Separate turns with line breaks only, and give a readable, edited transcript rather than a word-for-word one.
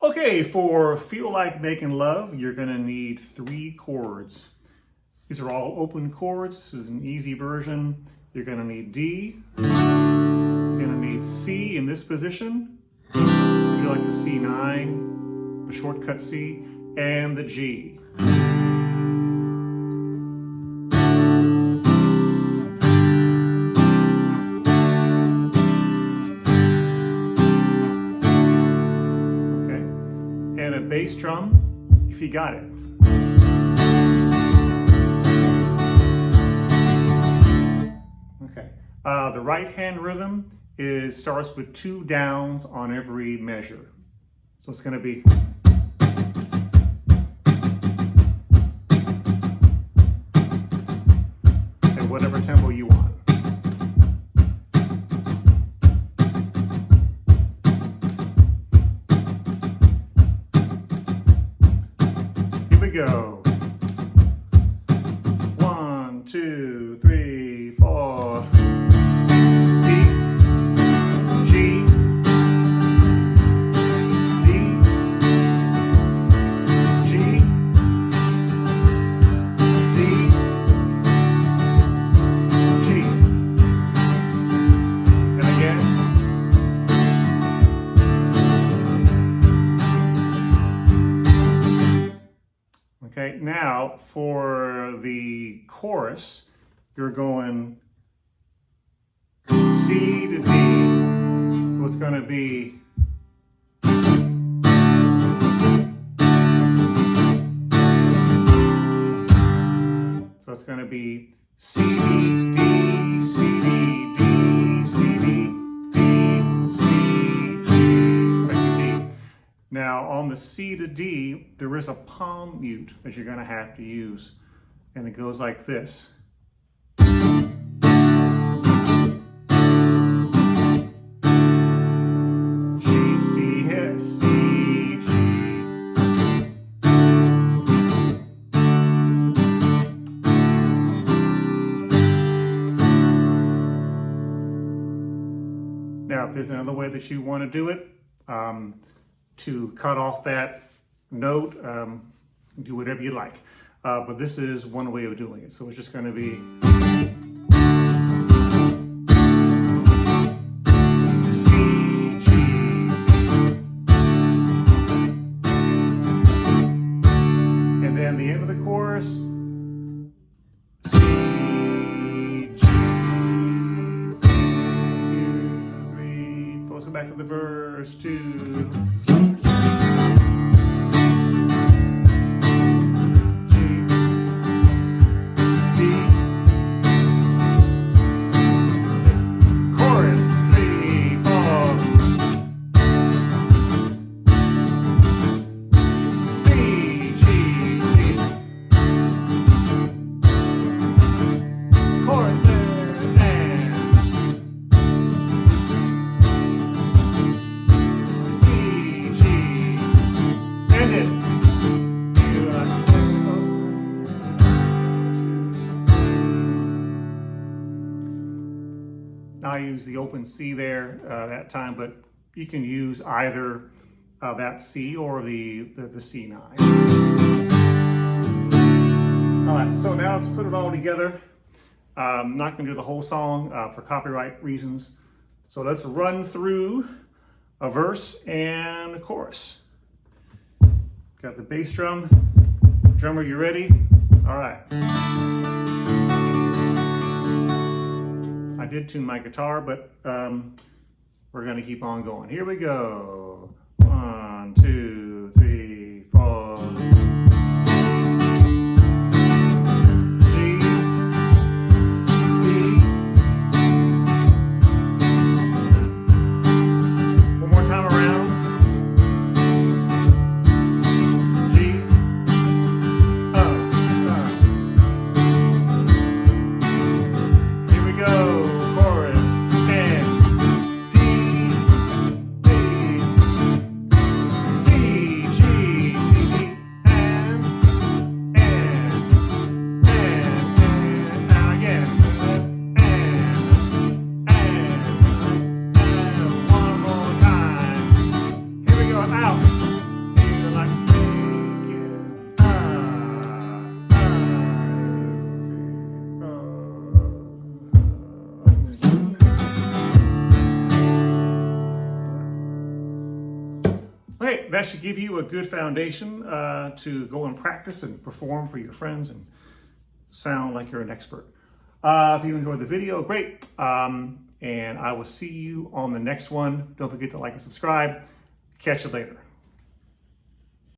Okay, for Feel Like Makin Love, you're going to need 3 chords. These are all open chords. This is an easy version. You're going to need D. You're going to need C in this position. You like the C9, the shortcut C, and the G. And a bass drum, if you got it. Okay. The right hand rhythm starts with 2 downs on every measure. So it's going to be. At whatever tempo you want. Go. 1, 2, 3, 4. D, G, D, G, D, G. And again. Okay, now for the chorus, you're going C to D. So it's going to be C, D, D, C, D, D, C, D, D, C, G, back to D. Now on the C to D, there is a palm mute that you're going to have to use. And it goes like this. G, C, S, C, G. Now if there's another way that you want to do it, to cut off that note, do whatever you like. But this is one way of doing it. So it's just going to be C, G, and then the end of the chorus, C, G, 2, 3, close it back to the verse, 2. I used the open C there that time, but you can use either that C or the C9. All right, so now let's put it all together. I'm not going to do the whole song for copyright reasons. So let's run through a verse and a chorus. Got the bass drum. Drummer, you ready? All right. I did tune my guitar, but we're going to keep on going. Here we go. 1, 2, 3, 4. G, D. One more time around. G, Here we go. Chorus and D, D. Okay, that should give you a good foundation to go and practice and perform for your friends and sound like you're an expert. If you enjoyed the video, great. And I will see you on the next one. Don't forget to like and subscribe. Catch you later.